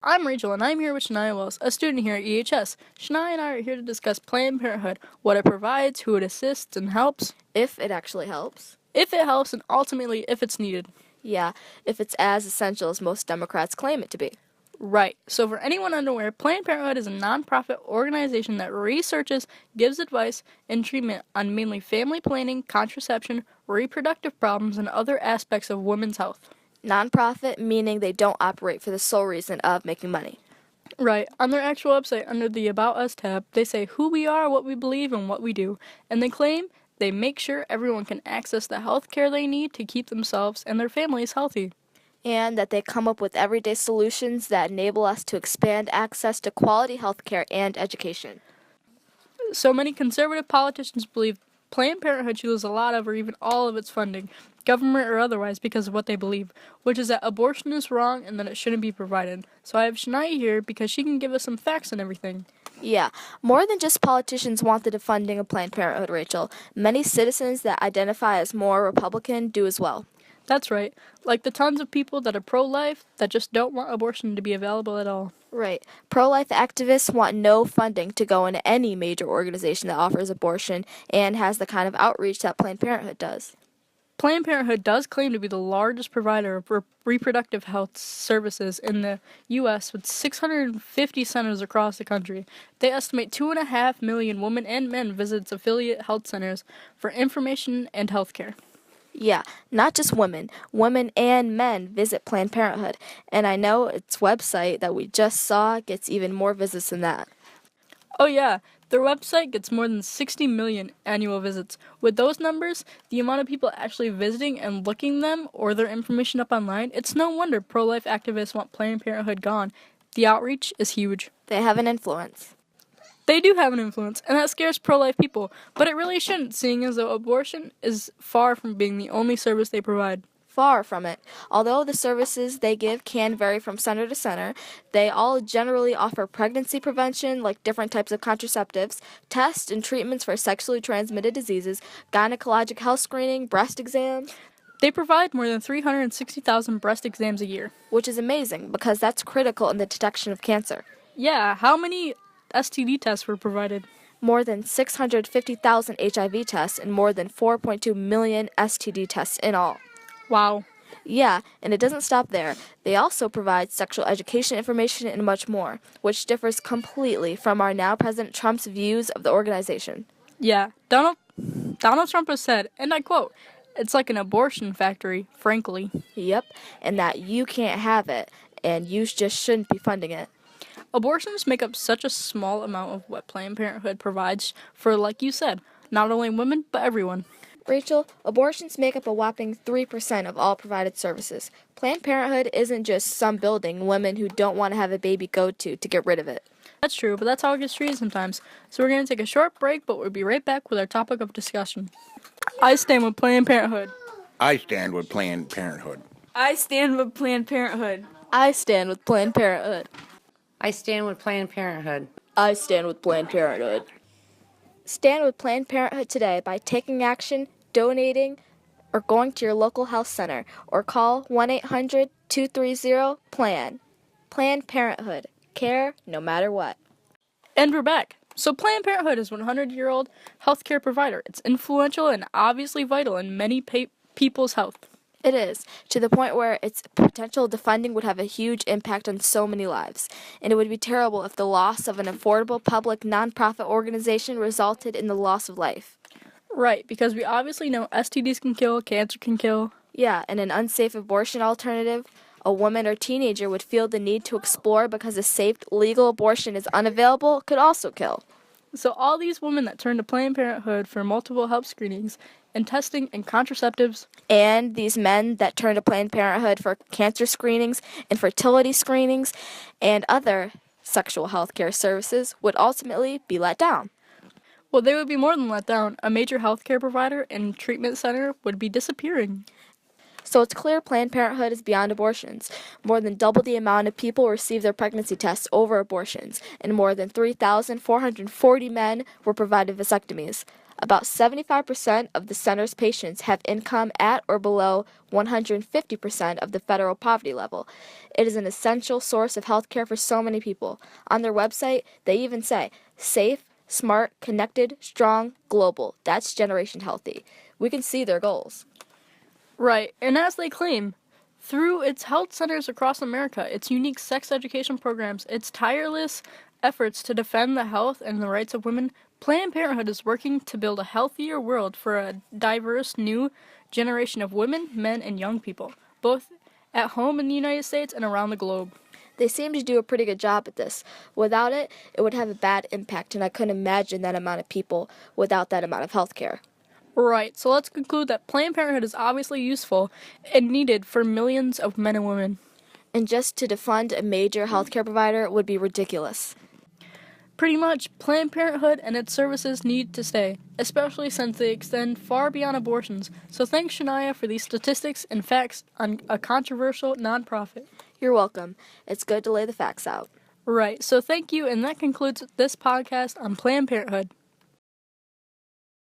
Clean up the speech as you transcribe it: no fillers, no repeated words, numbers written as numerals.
I'm Rachel, and I'm here with Shania Wells, a student here at EHS. Shania and I are here to discuss Planned Parenthood, what it provides, who it assists and helps, If it actually helps. if it helps, and ultimately if it's needed. Yeah, if it's as essential as most Democrats claim it to be. Right. So for anyone unaware, Planned Parenthood is a nonprofit organization that researches, gives advice, and treatment on mainly family planning, contraception, reproductive problems, and other aspects of women's health. Nonprofit meaning they don't operate for the sole reason of making money. Right. On their actual website, under the About Us tab, they say who we are, what we believe, and what we do. And they claim they make sure everyone can access the health care they need to keep themselves and their families healthy. And that they come up with everyday solutions that enable us to expand access to quality health care and education. So many conservative politicians believe Planned Parenthood should lose a lot of or even all of its funding, government or otherwise, because of what they believe, which is that abortion is wrong and that it shouldn't be provided. So I have Shania here because she can give us some facts and everything. Yeah, more than just politicians want the defunding of Planned Parenthood, Rachel. Many citizens that identify as more Republican do as well. That's right, like the tons of people that are pro-life that just don't want abortion to be available at all. Right. Pro-life activists want no funding to go into any major organization that offers abortion and has the kind of outreach that Planned Parenthood does. Planned Parenthood does claim to be the largest provider of reproductive health services in the U.S. with 650 centers across the country. They estimate 2.5 million women and men visit its affiliate health centers for information and health care. Yeah, not just women. Women and men visit Planned Parenthood, and I know its website that we just saw gets even more visits than that. Oh yeah, their website gets more than 60 million annual visits. With those numbers, the amount of people actually visiting and looking them or their information up online, it's no wonder pro-life activists want Planned Parenthood gone. The outreach is huge. They have an influence. They do have an influence, and that scares pro-life people, but it really shouldn't, seeing as though abortion is far from being the only service they provide. Far from it. Although the services they give can vary from center to center, they all generally offer pregnancy prevention, like different types of contraceptives, tests and treatments for sexually transmitted diseases, gynecologic health screening, breast exams, They provide more than 360,000 breast exams a year. which is amazing because that's critical in the detection of cancer. Yeah, how many STD tests were provided? More than 650,000 HIV tests and more than 4.2 million STD tests in all. Wow. Yeah, and it doesn't stop there. They also provide sexual education information and much more, which differs completely from our now President Trump's views of the organization. Yeah, Donald Trump has said, and I quote, "It's like an abortion factory, frankly." Yep, and that you can't have it, and you just shouldn't be funding it. Abortions make up such a small amount of what Planned Parenthood provides for, like you said, not only women, but everyone. Rachel, abortions make up a whopping 3% of all provided services. Planned Parenthood isn't just some building women who don't want to have a baby go to get rid of it. That's true, but that's how it gets treated sometimes. So we're going to take a short break, but we'll be right back with our topic of discussion. I stand with Planned Parenthood. I stand with Planned Parenthood. I stand with Planned Parenthood. I stand with Planned Parenthood. I stand with Planned Parenthood. I stand with Planned Parenthood. Stand with Planned Parenthood today by taking action, donating, or going to your local health center, or call 1-800-230-PLAN. Planned Parenthood. Care no matter what. And we're back. So Planned Parenthood is a 100-year-old healthcare provider. It's influential and obviously vital in many people's health. It is, to the point where its potential defunding would have a huge impact on so many lives. And it would be terrible if the loss of an affordable public nonprofit organization resulted in the loss of life. Right, because we obviously know STDs can kill, cancer can kill. Yeah, and an unsafe abortion alternative a woman or teenager would feel the need to explore because a safe, legal abortion is unavailable could also kill. So all these women that turn to Planned Parenthood for multiple health screenings and testing and contraceptives, and these men that turn to Planned Parenthood for cancer screenings, infertility screenings, and other sexual health care services would ultimately be let down. well, they would be more than let down. A major healthcare provider and treatment center would be disappearing. So it's clear Planned Parenthood is beyond abortions. More than double the amount of people receive their pregnancy tests over abortions, and more than 3,440 men were provided vasectomies. About 75% of the center's patients have income at or below 150% of the federal poverty level. It is an essential source of health care for so many people. On their website, they even say, safe, smart, connected, strong, global. That's Generation Healthy. We can see their goals. Right, and as they claim, through its health centers across America, its unique sex education programs, its tireless efforts to defend the health and the rights of women, Planned Parenthood is working to build a healthier world for a diverse new generation of women, men, and young people, both at home in the United States and around the globe. They seem to do a pretty good job at this. Without it, it would have a bad impact, and I couldn't imagine that amount of people without that amount of health care. Right, so let's conclude that Planned Parenthood is obviously useful and needed for millions of men and women. And just to defund a major healthcare provider would be ridiculous. Pretty much, Planned Parenthood and its services need to stay, especially since they extend far beyond abortions. So thanks, Shania, for these statistics and facts on a controversial nonprofit. You're welcome. It's good to lay the facts out. Right, so thank you, and that concludes this podcast on Planned Parenthood.